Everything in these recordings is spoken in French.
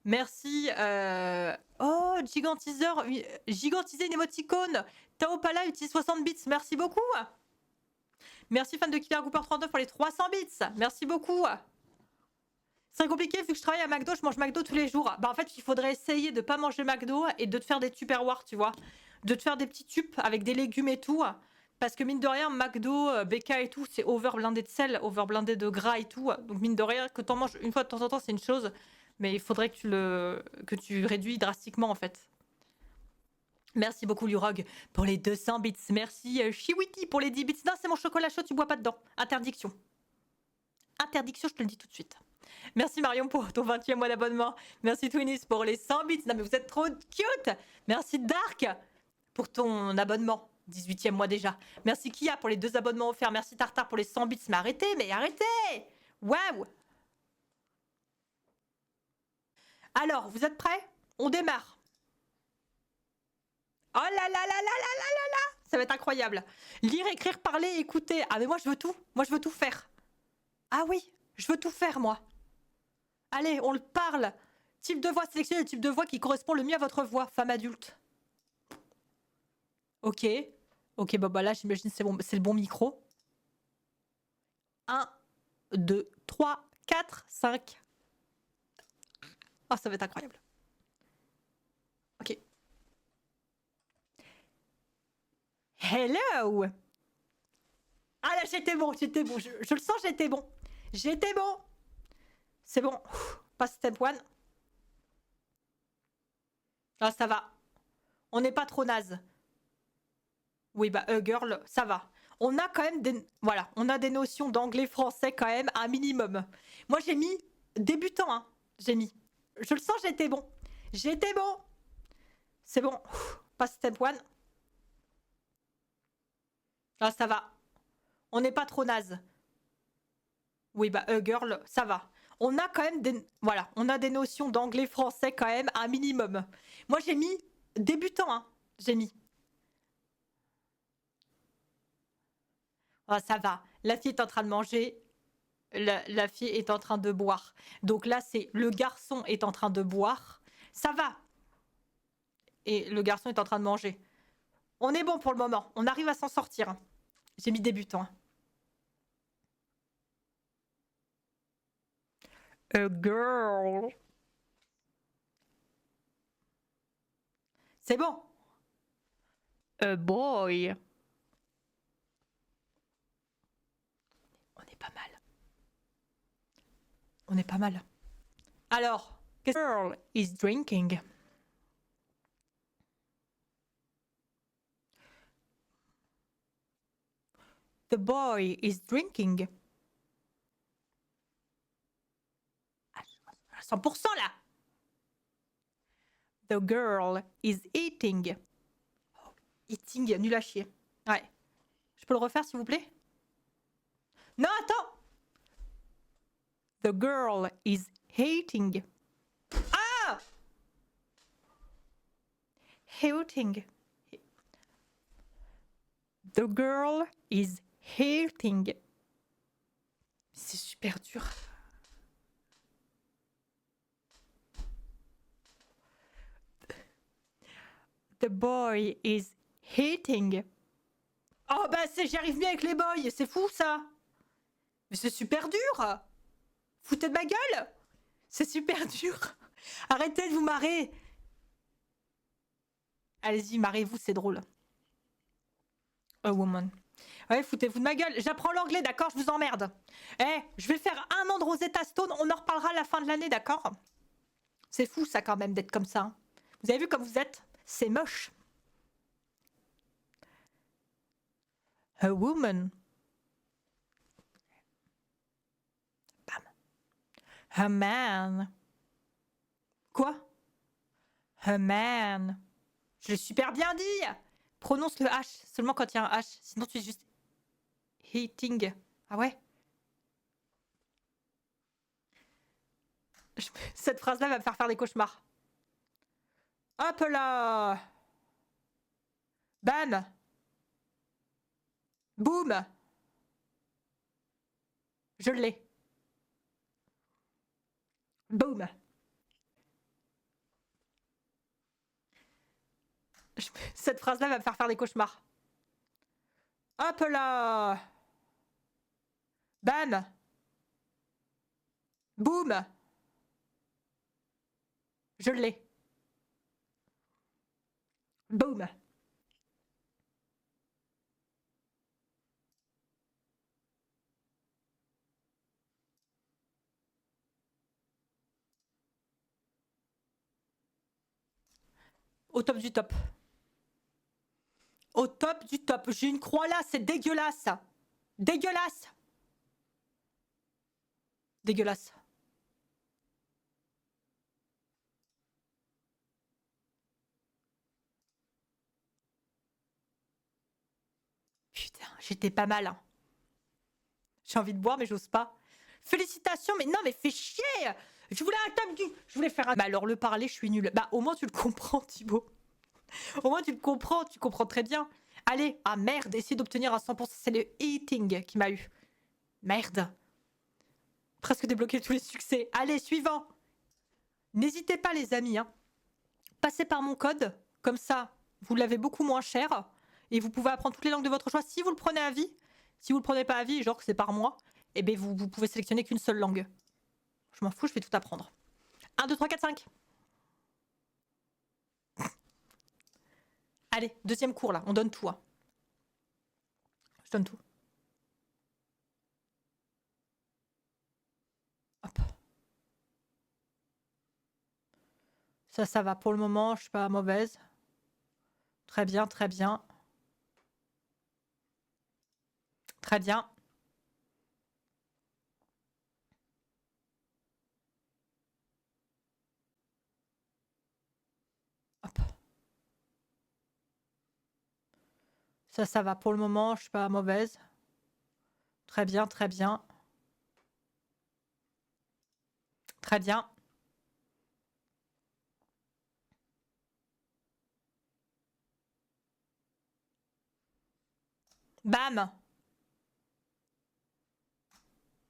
Merci. Oh, gigantiseur. Gigantiser une émoticône. Taopala utilise 60 bits. Merci beaucoup. Merci fan de Killer Cooper 39 pour les 300 bits. Merci beaucoup. C'est compliqué vu que je travaille à McDo, je mange McDo tous les jours. Bah en fait, il faudrait essayer de pas manger McDo et de te faire des tupperwares, tu vois. De te faire des petits tubes avec des légumes et tout. Parce que mine de rien, McDo, BK et tout, c'est over blindé de sel, over blindé de gras et tout. Donc mine de rien, que t'en manges une fois de temps en temps, c'est une chose. Mais il faudrait que tu réduis drastiquement en fait. Merci beaucoup Lurog pour les 200 bits. Merci Shiwiki pour les 10 bits. Non, c'est mon chocolat chaud, tu bois pas dedans. Interdiction. Interdiction, je te le dis tout de suite. Merci Marion pour ton 20e mois d'abonnement. Merci Twinnis pour les 100 bits. Non mais vous êtes trop cute. Merci Dark pour ton abonnement. 18e mois déjà. Merci Kia pour les 2 abonnements offerts. Merci Tartar pour les 100 bits. Mais arrêtez. Waouh. Alors, vous êtes prêts? On démarre. Oh là là là là là là là là. Ça va être incroyable. Lire, écrire, parler, écouter. Ah mais moi je veux tout. Moi je veux tout faire. Ah oui, je veux tout faire moi. Allez, on le parle. Type de voix, sélectionnez le type de voix qui correspond le mieux à votre voix, femme adulte. Ok. Ok, bah là, j'imagine c'est bon, c'est le bon micro. 1, 2, 3, 4, 5. Oh, ça va être incroyable. Ok. Hello. Ah là, j'étais bon, j'étais bon. Je le sens, j'étais bon. J'étais bon. C'est bon. Passe step 1. Ah, ça va. On n'est pas trop naze. Oui, bah, girl, ça va. On a quand même des... Voilà, on a des notions d'anglais-français quand même, un minimum. Moi, j'ai mis débutant, hein. J'ai mis. Je le sens, j'étais bon. J'étais bon. C'est bon. Passe step 1. Ah, ça va. On n'est pas trop naze. Oui, bah, girl, ça va. On a quand même des... Voilà, on a des notions d'anglais-français quand même, un minimum. Moi, j'ai mis débutant, hein. J'ai mis. Ah, ça va. La fille est en train de manger. La fille est en train de boire. Donc là, c'est le garçon est en train de boire. Ça va. Et le garçon est en train de manger. On est bon pour le moment. On arrive à s'en sortir. J'ai mis débutant. A girl. C'est bon. A boy. On est pas mal. On est pas mal. Alors, girl is drinking. The boy is drinking. 100% là. The girl is eating. Oh, eating, nul à chier. Ouais. Je peux le refaire s'il vous plaît? Non, attends. The girl is hating. Ah! Hating. The girl is hating. C'est super dur. The boy is hating. Oh bah j'y arrive bien avec les boys, c'est fou ça. Mais c'est super dur. Foutez de ma gueule. C'est super dur. Arrêtez de vous marrer. Allez-y, marrez-vous, c'est drôle. A woman. Ouais, foutez-vous de ma gueule. J'apprends l'anglais, d'accord? Je vous emmerde. Eh, je vais faire 1 an de Rosetta Stone. On en reparlera à la fin de l'année, d'accord? C'est fou ça quand même d'être comme ça. Vous avez vu comme vous êtes? C'est moche. A woman. Bam. A man. Quoi? A man. Je l'ai super bien dit. Prononce le H seulement quand il y a un H. Sinon tu es juste hating. Ah ouais? Cette phrase-là va me faire des cauchemars. Hop là. Bam. Boum. Je l'ai. Boum. Cette phrase-là va me faire des cauchemars. Hop là. Bam. Boum. Je l'ai. Boum. Au top du top. Au top du top. J'ai une croix là, c'est dégueulasse. Dégueulasse. Dégueulasse. Putain, j'étais pas mal. Hein. J'ai envie de boire, mais j'ose pas. Félicitations, mais non, mais fais chier. Je voulais un top du... Je voulais faire un... Bah alors, le parler, je suis nulle. Bah, au moins, tu le comprends, Thibaut. Au moins, tu le comprends. Tu comprends très bien. Allez. Ah, merde. Essayer d'obtenir un 100%. C'est le eating qui m'a eu. Merde. Presque débloqué tous les succès. Allez, suivant. N'hésitez pas, les amis. Hein. Passez par mon code. Comme ça, vous l'avez beaucoup moins cher. Et vous pouvez apprendre toutes les langues de votre choix. Si vous le prenez à vie, si vous le prenez pas à vie, genre que c'est par mois, eh bien vous pouvez sélectionner qu'une seule langue. Je m'en fous, je vais tout apprendre. 1, 2, 3, 4, 5. Allez, deuxième cours là, on donne tout. Hein. Je donne tout. Hop. Ça va pour le moment, je suis pas mauvaise. Très bien, très bien. Très bien. Hop. Ça va pour le moment, je suis pas mauvaise. Très bien, très bien. Très bien. Bam.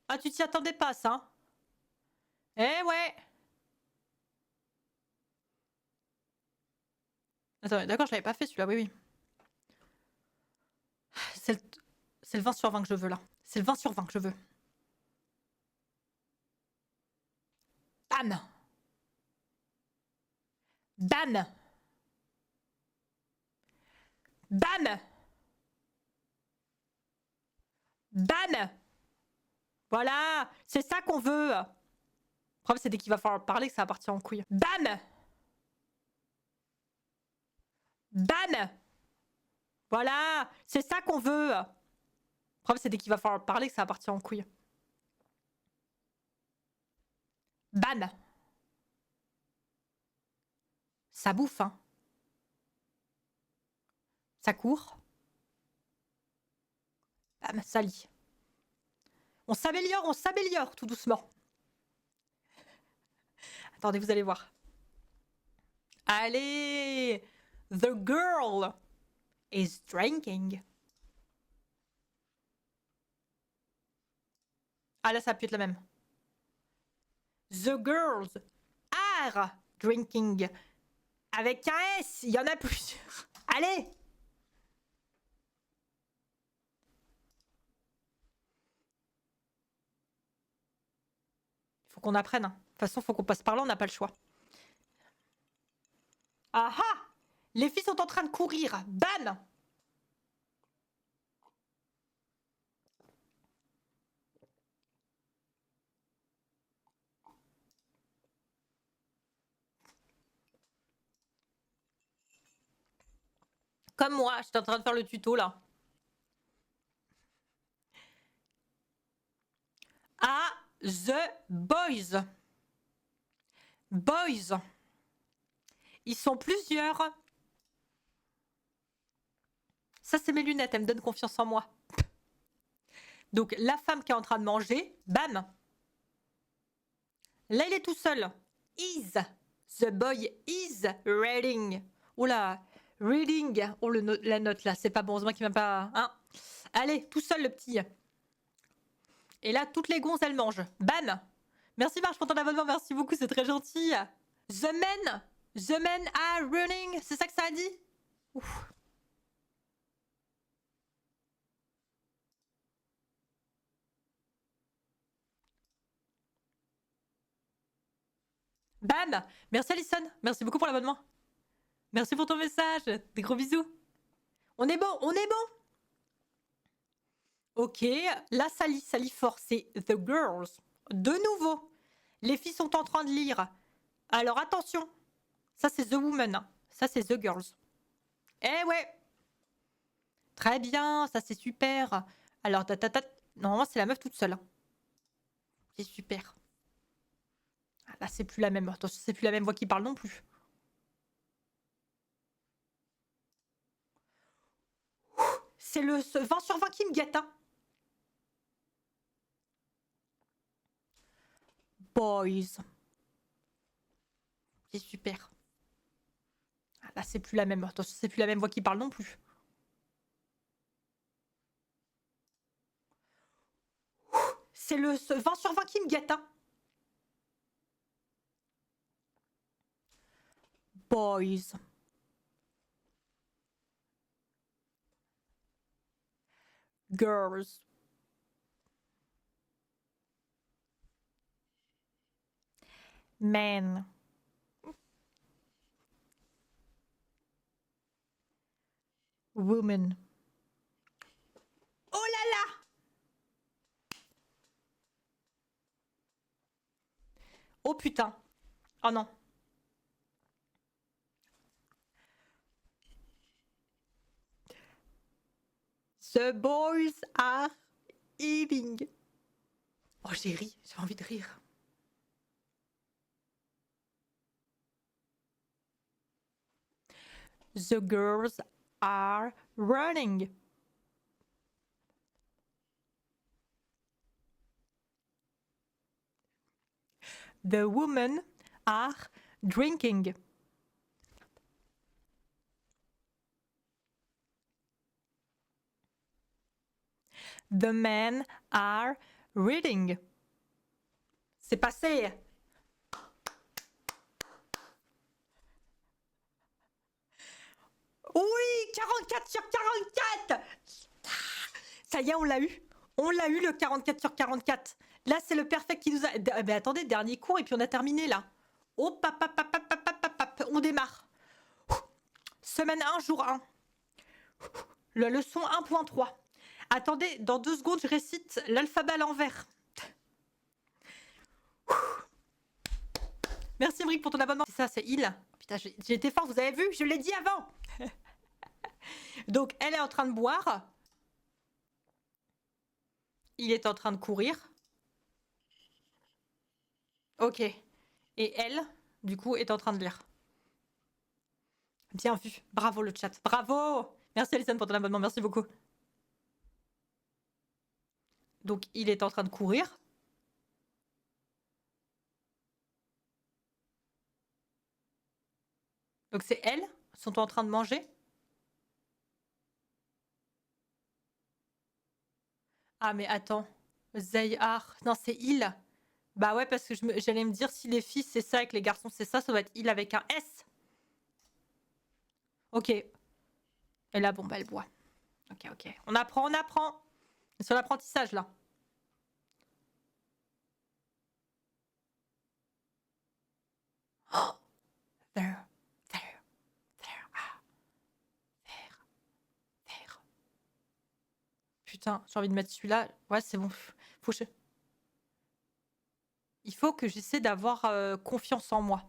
Ah, tu t'y attendais pas, ça. Hein. Eh ouais. Attends, d'accord, je l'avais pas fait celui-là, oui, oui. C'est le 20 sur 20 que je veux, là. C'est le 20 sur 20 que je veux. Bam. Bam. Bam. Bam. Voilà. C'est ça qu'on veut. Le problème, c'est dès qu'il va falloir parler que ça va partir en couille. Bam. Bam. Voilà. C'est ça qu'on veut. Le problème, c'est dès qu'il va falloir parler que ça va partir en couille. Bam. Ça bouffe, hein. Ça court. Bam, ça lit. On s'améliore tout doucement. Attendez, vous allez voir. Allez. The girl is drinking. Ah là, ça a pu être la même. The girls are drinking. Avec un S, il y en a plusieurs. Allez. Il faut qu'on apprenne. De toute façon, il faut qu'on passe par là, on n'a pas le choix. Ah ah. Les filles sont en train de courir. Bam. Comme moi, j'étais en train de faire le tuto là. Ah, the boys. Boys. Ils sont plusieurs. Ça, c'est mes lunettes, elles me donnent confiance en moi. Donc, la femme qui est en train de manger, bam. Là, il est tout seul. Is. The boy is reading. Oula, reading. Oh, la note là, c'est pas bon. C'est moi qui m'a pas. Hein. Allez, tout seul le petit. Et là, toutes les gonzes, elles mangent. Bam. Merci Marche pour ton abonnement, merci beaucoup, c'est très gentil. The men are running, c'est ça que ça a dit? Ouf. Bam! Merci Alison. Merci beaucoup pour l'abonnement. Merci pour ton message. Des gros bisous. On est bon, on est bon. Ok, la Sally Fort, c'est The Girls. De nouveau, les filles sont en train de lire. Alors attention, ça c'est The Woman, hein. Ça c'est The Girls. Eh ouais. Très bien, ça c'est super. Alors, normalement c'est la meuf toute seule, hein. C'est super. Ah, là c'est plus la même. Attention, c'est plus la même voix qui parle non plus. C'est le 20 sur 20 qui me guette, hein. Boys. C'est super. Ah, là c'est plus la même. Attention, c'est plus la même voix qui parle non plus. C'est le 20 sur 20 qui me guette, hein. Boys. Girls. Men. Women. Oh là là! Oh putain. Oh non. The boys are eating. Oh, j'ai ri. J'ai envie de rire. The girls are running. The women are drinking. The men are reading. C'est passé. Oui, 44 sur 44. Ça y est, on l'a eu. On l'a eu le 44 sur 44. Là, c'est le perfect qui nous a... Mais attendez, dernier cours et puis on a terminé là. Oh, on démarre. Semaine 1, jour 1. La leçon 1.3. Attendez, dans 2 secondes, je récite l'alphabet à l'envers. Merci Emric pour ton abonnement. C'est ça, c'est il. Putain, j'ai été fort, vous avez vu? Je l'ai dit avant. Donc, elle est en train de boire. Il est en train de courir. Ok. Et elle, du coup, est en train de lire. Bien vu. Bravo le chat. Bravo. Merci Alison pour ton abonnement. Merci beaucoup. Donc, il est en train de courir. Donc, c'est elles sont en train de manger. Ah, mais attends. They are. Non, c'est il. Bah ouais, parce que j'allais me dire si les filles c'est ça et que les garçons c'est ça doit être il avec un S. Ok. Et là, bon, bah elle boit. Ok, ok. On apprend, on apprend. C'est sur l'apprentissage là. Oh, there, there, there, ah, there, there. Putain, j'ai envie de mettre celui-là. Ouais, c'est bon. Faut que Il faut que j'essaie d'avoir confiance en moi.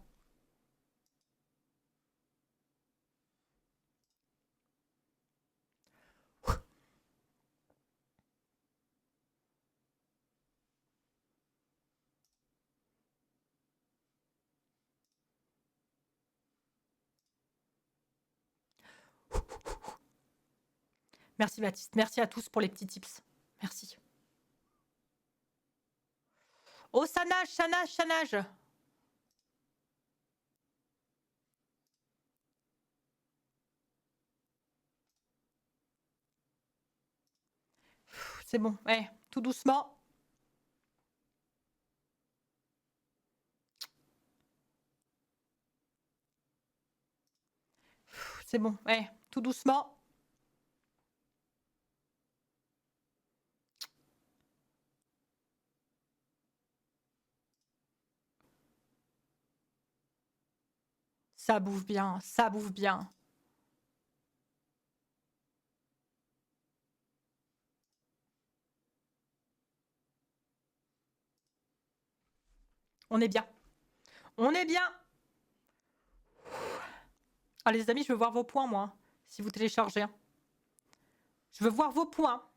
Merci Baptiste. Merci à tous pour les petits tips. Merci. Oh, ça nage, ça nage, ça nage. C'est bon. Ouais, tout doucement. C'est bon, ouais, tout doucement. Ça bouffe bien, ça bouffe bien. On est bien. On est bien. Ah les amis, je veux voir vos points, moi, si vous téléchargez. Je veux voir vos points.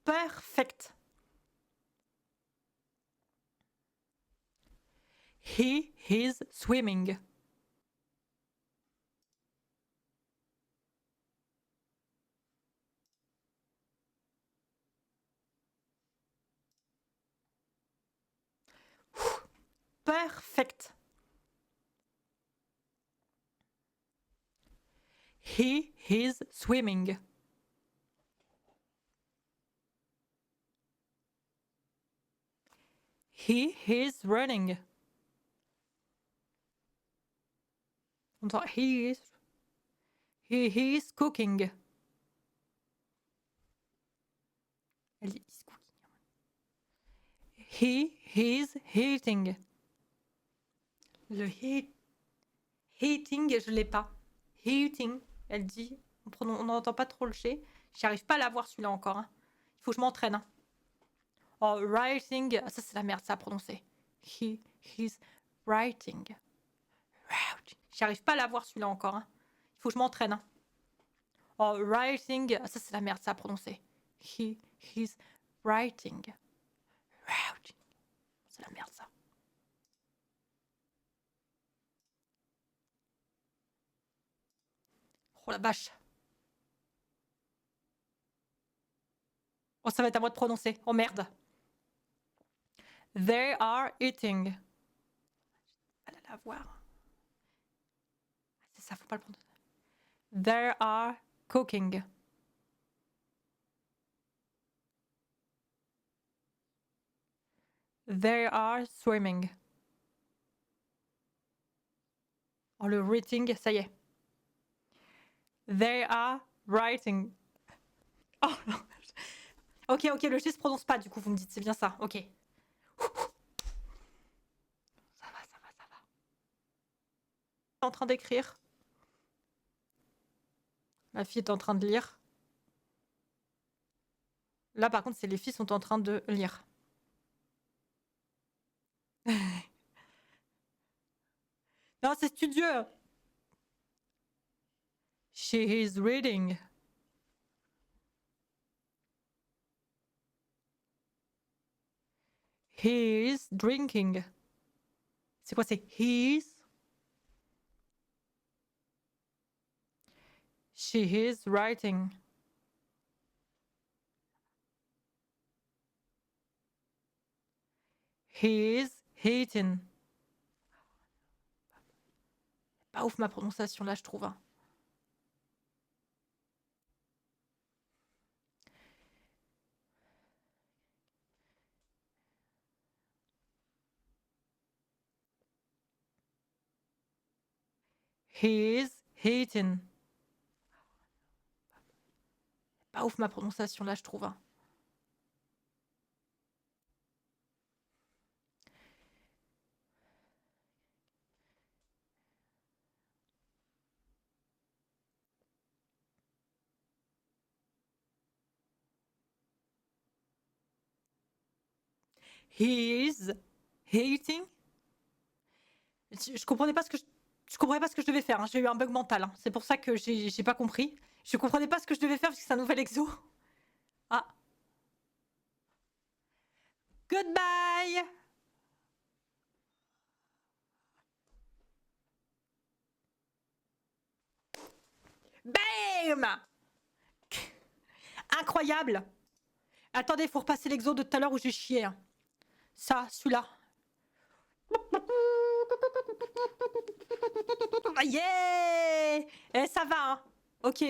Perfect. He is swimming. Perfect. He is swimming. He is running. He is cooking. Elle dit is cooking. He is eating. Le eating, je l'ai pas. Eating, elle dit. On n'entend pas trop le G. J'arrive pas à l'avoir celui-là encore. Hein. Il faut que je m'entraîne. Hein. Oh, writing. Ah, ça, c'est la merde, ça à prononcer. He is writing. J'arrive pas à l'avoir celui-là encore. Hein. Il faut que je m'entraîne. Hein. Oh, writing. Ah, ça, c'est la merde, ça à prononcer. He is writing. C'est la merde, ça. Oh la vache. Oh, ça va être à moi de prononcer. Oh merde. They are eating. Elle allait la voir. C'est ça, faut pas le prononcer. They are cooking. They are swimming. Oh, le reading, ça y est. They are writing. Oh non. Ok, le G se prononce pas, du coup, vous me dites, c'est bien ça. Ok. Ça va. En train d'écrire. La fille est en train de lire. Là, par contre, c'est les filles sont en train de lire. Non, c'est studieux. She is reading. He is drinking. C'est quoi, c'est he is? She is writing. He is eating. Pas ouf ma prononciation là, je trouve. Hein. He is eating. Pas ouf ma prononciation là, je trouve. Hein. He is eating. Je comprenais pas ce que je comprenais pas ce que je devais faire. Hein. J'ai eu un bug mental. Hein. C'est pour ça que j'ai pas compris. Je comprenais pas ce que je devais faire parce que c'est un nouvel exo. Ah. Goodbye. Bam. Incroyable. Attendez, il faut repasser l'exo de tout à l'heure où j'ai chié. Hein. Ça, celui-là. Yeah. Eh, ça va. Hein. Ok.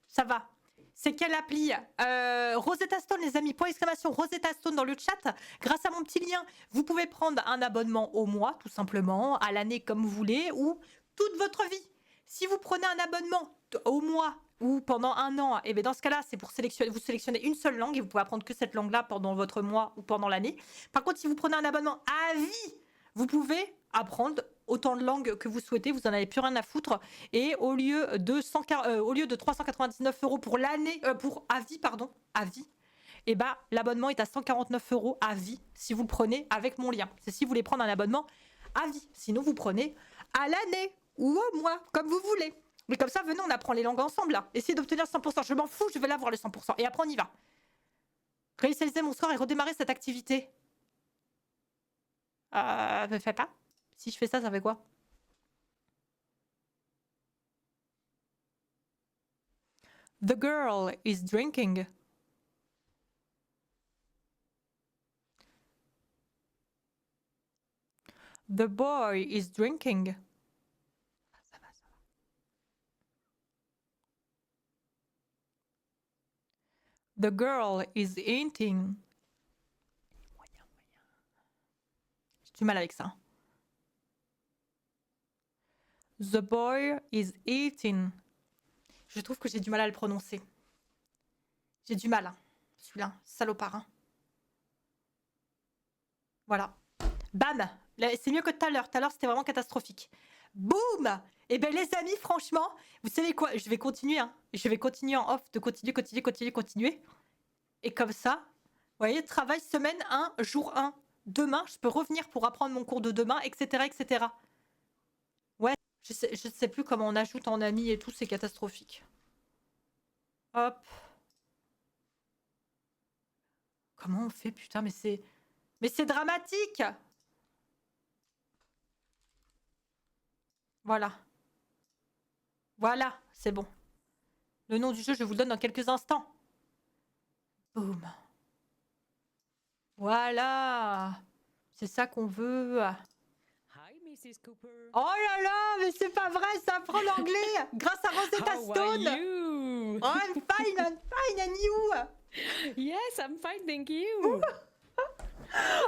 Ça va. C'est quelle appli Rosetta Stone, les amis. Point exclamation Rosetta Stone dans le chat. Grâce à mon petit lien, vous pouvez prendre un abonnement au mois, tout simplement, à l'année comme vous voulez, ou toute votre vie. Si vous prenez un abonnement au mois ou pendant un an, et bien dans ce cas-là, c'est pour sélectionner, vous sélectionnez une seule langue et vous pouvez apprendre que cette langue-là pendant votre mois ou pendant l'année. Par contre, si vous prenez un abonnement à vie, vous pouvez apprendre autant de langues que vous souhaitez, vous n'en avez plus rien à foutre. Et au lieu de 399 € pour l'année, pour à vie, et bah, l'abonnement est à 149 € à vie si vous le prenez avec mon lien. C'est si vous voulez prendre un abonnement à vie. Sinon, vous prenez à l'année ou au mois, comme vous voulez. Mais comme ça, venez, on apprend les langues ensemble là. Essayez d'obtenir 100%. Je m'en fous, je vais l'avoir le 100%. Et après, on y va. Réinitialiser mon score et redémarrer cette activité. Ne fais pas. Si je fais ça, ça fait quoi? The girl is drinking. The boy is drinking. Ça va. The girl is eating. J'ai du mal avec ça. The boy is eating. Je trouve que j'ai du mal à le prononcer. J'ai du mal. Celui-là, salopard. Hein. Voilà. Bam. C'est mieux que tout à l'heure. Tout à l'heure, c'était vraiment catastrophique. Boum. Eh bien, les amis, franchement, vous savez quoi? Je vais continuer. Hein. Je vais continuer en off, de continuer. Et comme ça, vous voyez, travail semaine 1, jour 1. Demain, je peux revenir pour apprendre mon cours de demain, etc. Ouais, je sais plus comment on ajoute en ami et tout, c'est catastrophique. Hop. Comment on fait, putain, mais c'est dramatique. Voilà, c'est bon. Le nom du jeu, je vous le donne dans quelques instants. Boum. Voilà. C'est ça qu'on veut. Hi, Mrs. Cooper. Oh là là, mais c'est pas vrai, ça apprend l'anglais grâce à Rosetta How Stone. are you? Oh, I'm fine, and you? Yes, I'm fine, thank you.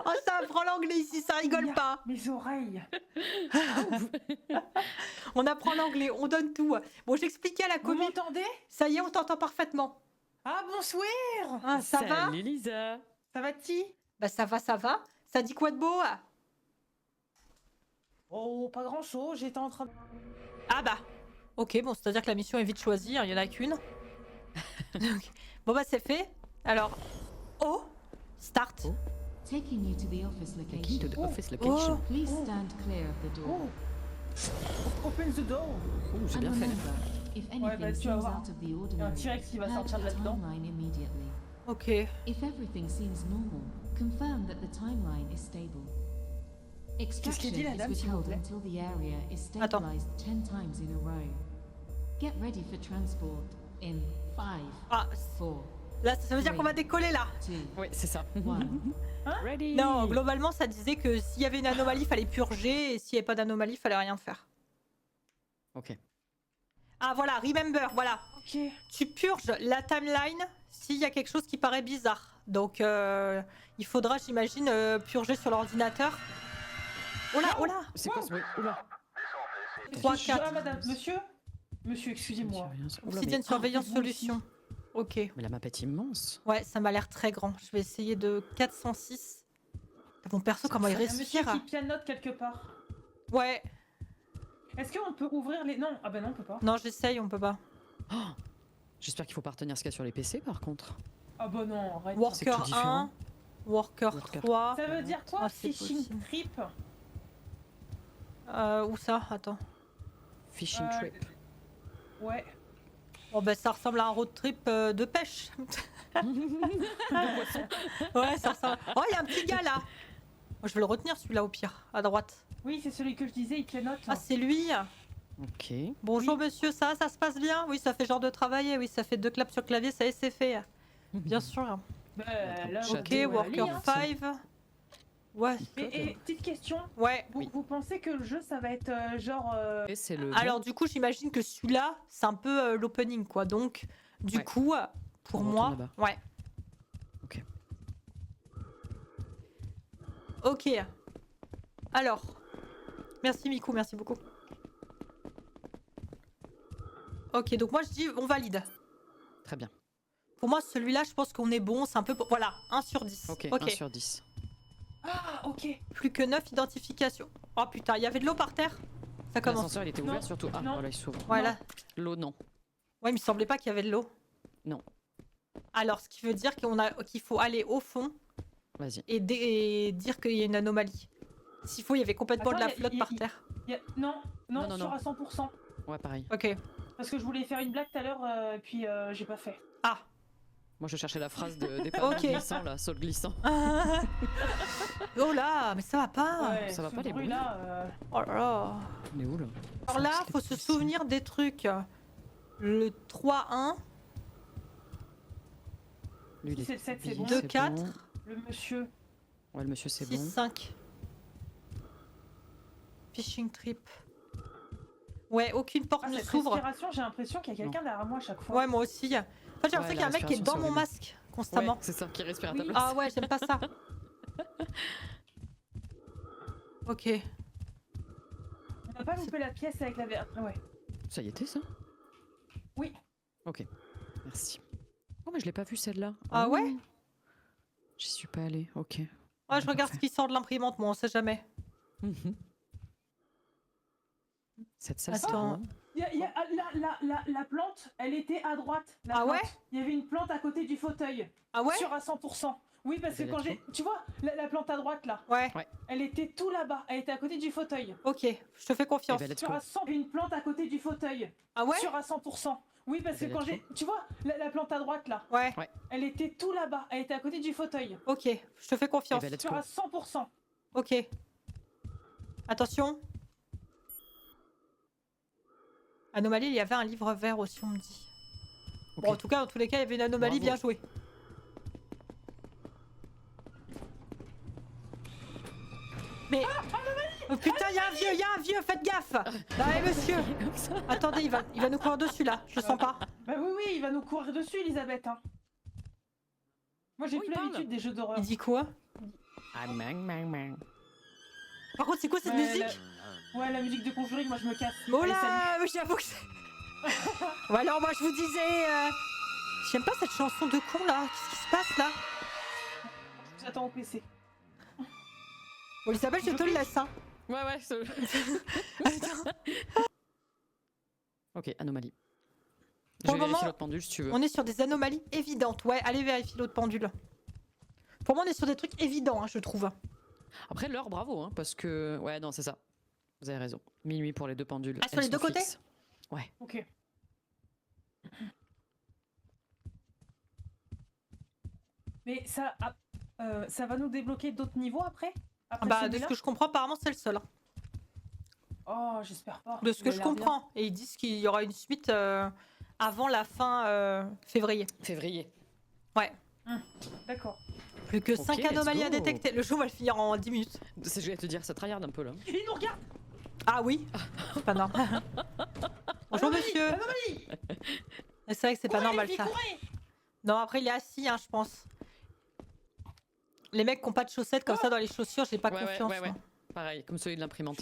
Oh, ça apprend l'anglais ici, ça rigole pas. Mes oreilles. On apprend l'anglais, on donne tout. Bon, j'expliquais à la Vous commu. m'entendez? Ça y est, on t'entend parfaitement. Ah, bonsoir. Ah, ça va? Salut, Lisa. Ça va-t-il? Bah ça va. Ça dit quoi de beau? Oh, pas grand-chose. J'étais en train de... Ah bah. Ok, bon, c'est-à-dire que la mission est vite choisie, il y en a qu'une. Bon bah c'est fait. Alors, start. Oh. Taking you to the office Taking to location. the office location. Oh. Please stand clear of the door. Open the door. Oh, j'ai And bien fait. remember, if Ouais, bah, anything tu vas seems voir. out of the Il y a un ordinary, T-Rex qui va head sortir de the là-dedans. timeline immediately. Ok. If everything seems normal, confirm that the timeline is stable. Extraction dit, la is dame, s'il vous withheld plaît? until the area is Attends. stabilized 10 times in a row. Get ready for transport in 5, Ah, 4, là, ça veut dire qu'on va décoller là. 2, Oui, c'est ça. 1. Ready. Non, globalement, ça disait que s'il y avait une anomalie, il fallait purger, et s'il n'y avait pas d'anomalie, il fallait rien faire. Ok. Ah voilà, remember, voilà. Ok. Tu purges la timeline s'il y a quelque chose qui paraît bizarre. Donc, il faudra, j'imagine, purger sur l'ordinateur. Oh là C'est quoi ce bruit? Oula. 3, Excuse- ah, 4. madame, monsieur, excusez-moi. Oula, Obsidian mais... Surveillance moi Solution. Ok. mais la map est immense. Ouais, ça m'a l'air très grand. Je vais essayer de 406. Mon perso, comment il Il y a un monsieur respire? qui pianote quelque part. Ouais. Est-ce qu'on peut ouvrir les... Non, ah bah non, on peut pas. Non, j'essaye, on peut pas. Oh, j'espère qu'il faut pas retenir ce qu'il y a sur les PC par contre. Ah bah non, arrête. C'est Worker tout 1. différent. Worker Worker. 3. Ça veut dire quoi, Ah, c'est fishing possible. trip? Où ça? Attends. Fishing trip. Ouais. Bon, bah, ça ressemble à un road trip de pêche. Ouais, ça ressemble. Oh, il y a un petit gars là. Moi, je vais le retenir celui-là au pire, à droite. Oui, c'est celui que je disais, il pianote. Ah, c'est lui. Ok. Bonjour monsieur, ça se passe bien? Oui, ça fait genre de travailler. Oui, ça fait 2 claps sur le clavier, ça y est, c'est fait. Bien sûr. Bah, là, Ok, Ok, ouais, Worker allez, hein. 5. Ouais. Et petite question, Ouais. vous pensez que le jeu ça va être genre Et c'est le. Alors du coup, j'imagine que celui-là, c'est un peu l'opening, quoi. Donc, du Ouais. coup, pour On moi, retourne là-bas. ouais. Ok. Ok. Alors, merci Miku, merci beaucoup. Ok, donc moi je dis on valide. Très bien. Pour moi, celui-là, je pense qu'on est bon. C'est un peu... Voilà, 1 sur 10. Ok, 1 sur 10. Ah ok. Plus que 9 identifications. Oh putain, il y avait de l'eau par terre. Ça commence. L'ascenseur il était Non, ouvert surtout. Ah non. voilà, il s'ouvre. Voilà. L'eau non. Ouais, il me semblait pas qu'il y avait de l'eau. Non. Alors, ce qui veut dire qu'il faut aller au fond Vas-y. et dire qu'il y a une anomalie. S'il faut, il y avait complètement de la Attends, flotte par terre. Non, Non, sûr non. à 100%. Ouais, pareil. Ok. Parce que je voulais faire une blague tout à l'heure et puis j'ai pas fait. Ah. Moi je cherchais la phrase des panneaux Ok. glissants là, saut glissant. Oh là, mais ça va pas. Ouais, ça va ce pas, les bruits bruits-là, Oh là là. On est où là? Alors là, faut se souvenir des trucs. Le 3-1, Lui, il est C'est le 7, c'est bon. 2-4, bon. le monsieur. Ouais, le monsieur c'est bon. 6-5. Fishing trip. Ouais, aucune porte Ah, ne cette s'ouvre. respiration, j'ai l'impression qu'il y a quelqu'un derrière moi à chaque fois. Ouais, moi aussi. En fait, j'ai l'impression Ouais, qu'il y a un la mec qui est respiration, dans c'est mon horrible. masque constamment. Ouais, c'est ça qui respire à Oui. ta place. Ah ouais, j'aime pas ça. Ok. On n'a pas loupé la pièce avec la verre. Ouais. Ça y était ça? Oui. Ok, merci. Oh mais je l'ai pas vue celle-là. Ah Oh. ouais? J'y suis pas allée, ok. Ouais, je regarde ce qui sort de l'imprimante, moi, on sait jamais. Mhm. Cette salle, c'est Attends. bon. La plante, elle était à droite. La Ah plante. ouais? Il y avait une plante à côté du fauteuil. Ah ouais? Sûr à 100%. Oui, parce que Vous quand allez j'ai. Tu vois, la plante à droite là, Ouais. elle était tout là-bas. Elle était à côté du fauteuil. Ok, je te fais confiance. Eh ben, let's Sur go. à 100, une plante à côté du fauteuil. Ah ouais? Sur à 100%. Oui, parce que Eh ben, quand let's j'ai. Tu vois, la plante à droite là, Ouais. elle était tout là-bas. Elle était à côté du fauteuil. Ok, je te fais confiance. Eh ben, let's Sur go. à 100%. Ok. Attention. Anomalie, il y avait un livre vert aussi, on me dit. Ok. Bon, en tout cas, dans tous les cas, il y avait une anomalie, Bravo. bien joué. Mais. Oh, putain, il y a un vieux, faites gaffe! Allez, monsieur! Comme ça. Attendez, il va nous courir dessus là, je le sens pas. Bah oui, il va nous courir dessus, Elisabeth. Hein. Moi, j'ai Oh, plus il parle. l'habitude des jeux d'horreur. Il dit quoi? Ah, mang, mang, mang. Par contre, c'est quoi cette Ouais, musique? Ouais, la musique de Conjuring, moi je me casse. Oh Allez, salut. là, oui, j'avoue que c'est. Bon, alors, moi, je vous disais. J'aime pas cette chanson de con là, qu'est-ce qui se passe là? Je vous attends au PC. Bon, Elisabeth, je te le laisse, hein. Ouais, ouais. Attends. Ok, anomalie. Je Pour vais le vérifier moment, l'autre pendule si tu veux. On est sur des anomalies évidentes. Ouais, allez vérifier l'autre pendule. Pour moi, on est sur des trucs évidents, hein, je trouve. Après, l'heure, bravo, hein, parce que. Ouais, non, c'est ça. Vous avez raison. Minuit pour les deux pendules. Ah, sur elles les deux sont côtés? fixes. Ouais. Ok. Mais ça va nous débloquer d'autres niveaux après? Après Bah, de ce celui-là que je comprends, apparemment, c'est le seul. Hein. Oh, j'espère pas. De ce que Il a je l'air bien. comprends. Et ils disent qu'il y aura une suite avant la fin février. Février. Ouais. D'accord. Plus que Ok, 5 let's anomalies à go. détecter. Le jeu va le finir en 10 minutes. Je vais te dire, ça tryhard un peu là. Il nous regarde. Ah oui? C'est pas normal. Bonjour Anomalie, monsieur. Anomalie. C'est vrai que c'est pas Courez, normal les filles, ça. courez. Non, après il est assis, hein, je pense. Les mecs qui ont pas de chaussettes comme ça dans les chaussures, j'ai pas Ouais, confiance. ouais, ouais. moi. Pareil, comme celui de l'imprimante.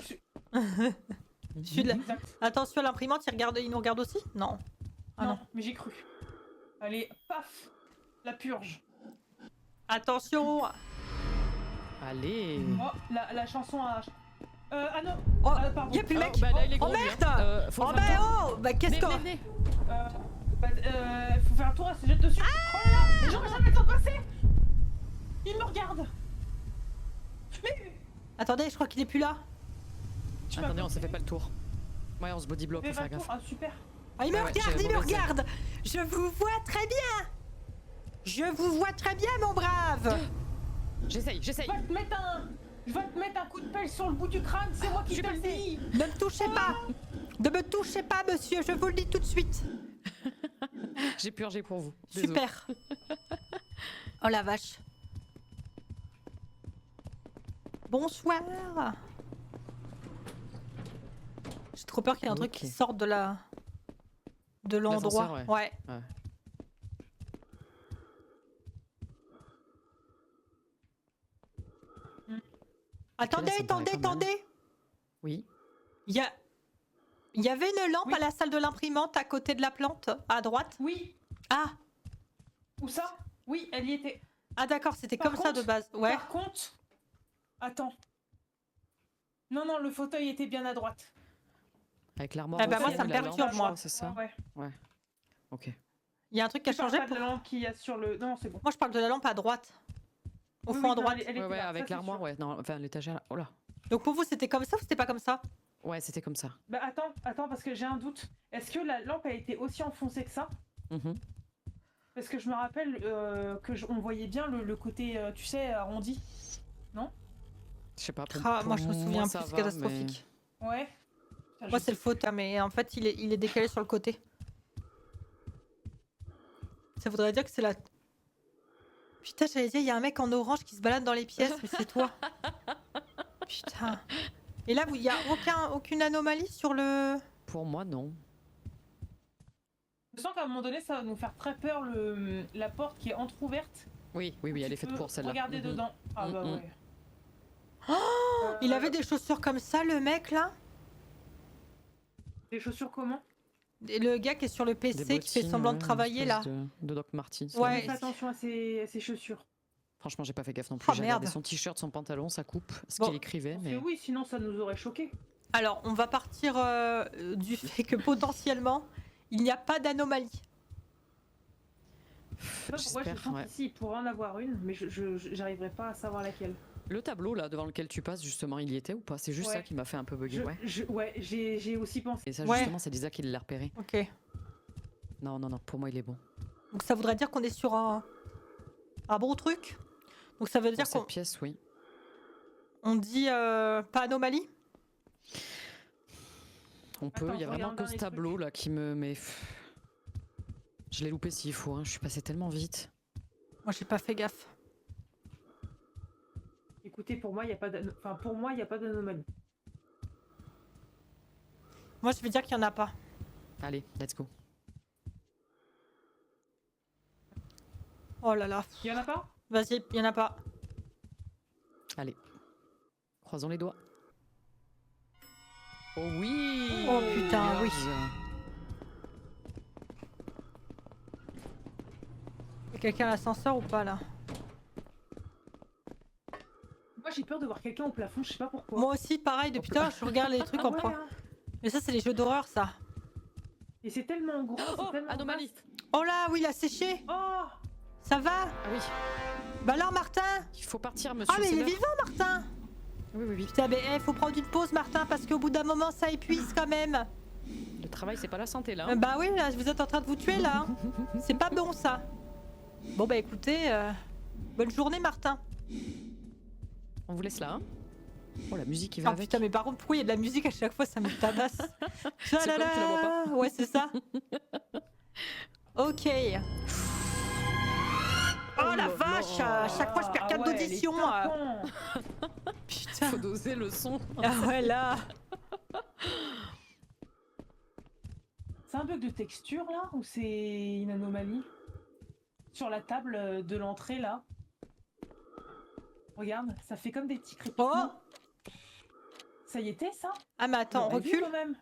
Celui de la- Exact. Attention à l'imprimante, il nous regarde aussi? Non. Ah non, non. mais j'ai cru. Allez, paf. La purge. Attention. Allez. Oh, la chanson à. Ah non. Oh, pardon. y a plus le Oh, mec. bah là, il est Oh gros, lui, merde. hein. Faut Oh faire un bah tour. oh. Bah qu'est-ce Venez, qu'on... venez, venez. Faut faire un tour, elle se jette dessus. Oh là là, j'aurais jamais le temps de passer. Il me regarde. Mais Attendez, je crois qu'il est plus là. tu vas Attendez, on passer. se fait pas le tour. Ouais, on se body block, Fais faut faire pas le tour. gaffe. Ah super. Ah, il me Ouais, ouais, regarde, j'ai il me la mauvaise regarde. Je vous vois très bien. Je vous vois très bien, mon brave. J'essaye. Je vais te mettre un coup de pelle sur le bout du crâne, c'est moi qui te le dis. Ne me touchez pas. Ne me touchez pas, monsieur. Je vous le dis tout de suite. J'ai purgé pour vous. Désolé. Super. Oh la vache. Bonsoir. J'ai trop peur qu'il y ait un truc qui Ok. sorte de l'endroit. L'ascenseur, Ouais. Ouais. Attendez, ça me paraît attendez, pas mal. attendez. Oui. Il y avait une lampe Oui. à la salle de l'imprimante à côté de la plante, à droite. Oui. Ah, Où ça? Oui, elle y était. ah d'accord, c'était Par comme ça contre- de base. Ouais. Par contre... Attends. Non, non, le fauteuil était bien à droite. Avec l'armoire. Ah bah au moi, fond ça me et la perturbe, lampe, moi. je crois, C'est ça. Ouais. Ok. Il y a un truc qui a Tu parles changé. pas de la lampe qu'il y a sur le... Non, c'est bon. Moi, je parle de la lampe à droite. Au Oui, fond oui, à non, droite. elle était Ouais, là, avec ça, c'est l'armoire, sûr. ouais. Non, enfin, l'étagère. Là. Oh là. Donc pour vous, c'était comme ça ou c'était pas comme ça? Ouais, c'était comme ça. Bah attends, parce que j'ai un doute. Est-ce que la lampe a été aussi enfoncée que ça? Mhm. Parce que je me rappelle on voyait bien le côté, tu sais, arrondi. Je sais pas. Ah, moi, je me souviens plus, ça c'est va, catastrophique. Ouais. Putain, Moi, je c'est le fauteuil, mais en fait, il est décalé sur le côté. Ça voudrait dire que c'est la... Putain, j'allais dire, il y a un mec en orange qui se balade dans les pièces, mais c'est toi. Putain. Et là, il y a aucune anomalie sur le... Pour moi, non. Je sens qu'à un moment donné, ça va nous faire très peur la porte qui est entrouverte. Oui, oui, oui, elle est faite pour celle-là. Regardez Mhm. dedans. Ah bah Mhm. ouais. Il avait des chaussures comme ça, le mec, là? Des chaussures comment? Et le gars qui est sur le Des PC, qui fait bottines, semblant ouais, de une travailler, là. espèce de Doc Martens. Ouais. Fais attention à ces chaussures. Franchement, j'ai pas fait gaffe non plus. Oh, J'ai regardé merde. son t-shirt, son pantalon, sa coupe, ce Bon. qu'il écrivait, Parce mais. que oui, sinon ça nous aurait choqué. Alors, on va partir du fait que potentiellement, il n'y a pas d'anomalie. Je sais pas pourquoi je J'espère, sens ouais. qu'ici il pourrait en avoir une, mais j'arriverai pas à savoir laquelle. Le tableau là devant lequel tu passes, justement, il y était ou pas? C'est juste Ouais. ça qui m'a fait un peu bugger. Ouais. Ouais, j'ai aussi pensé. Et ça, Ouais. justement, c'est Lisa qui l'a repéré. Ok. Non, non, non, pour moi, il est bon. Donc ça voudrait dire qu'on est sur un bon truc. Donc ça veut Pour dire cette qu'on pièce, oui. dit pas anomalie. On peut, Attends, il y a je vraiment regarde que un ce des tableau trucs. là qui me. Mais. Je l'ai loupé s'il faut, hein. Je suis passé tellement vite. Moi j'ai pas fait gaffe. Écoutez, pour moi, il n'y a pas d'anomalie. Moi je vais dire qu'il y en a pas. Allez, let's go. Oh là là. Il y en a pas? Vas-y, il y en a pas. Allez. Croisons les doigts. Oh oui! Oh, putain, oui. Y a quelqu'un à l'ascenseur ou pas là? Moi, j'ai peur de voir quelqu'un au plafond, je sais pas pourquoi. Moi aussi, pareil, depuis tout à l'heure, je regarde les trucs en Ouais, point. hein. Mais ça, c'est les jeux d'horreur, ça. Et c'est tellement gros, Oh, c'est tellement anomalie. vaste. Oh là, oui, il a séché. Oh! Ça va? Ah oui, Bah alors, Martin? il faut partir, monsieur. Ah, mais c'est il est l'heure. vivant, Martin! Oui, oui, oui. Putain, mais faut prendre une pause, Martin, parce qu'au bout d'un moment, ça épuise quand même. Le travail, c'est pas la santé là. Hein. Bah oui, là, vous êtes en train de vous tuer, là. hein. C'est pas bon, ça. Bon, bah écoutez, bonne journée, Martin. On vous laisse là. Hein. Oh, la musique qui va Ah avec. putain, mais par contre, pourquoi il y a de la musique à chaque fois, ça me tabasse. C'est comme tu la vois pas. Ouais, c'est ça. Ok. Oh la vache, à chaque fois je perds 4 d'audition. Putain. Faut doser le son. Ah ouais, là. C'est un bug de texture là ou c'est une anomalie? Sur la table de l'entrée là. Regarde, ça fait comme des petits Oh. crépitements. Ça y était ça? Ah mais attends, on l'aurait vu, recule. quand même.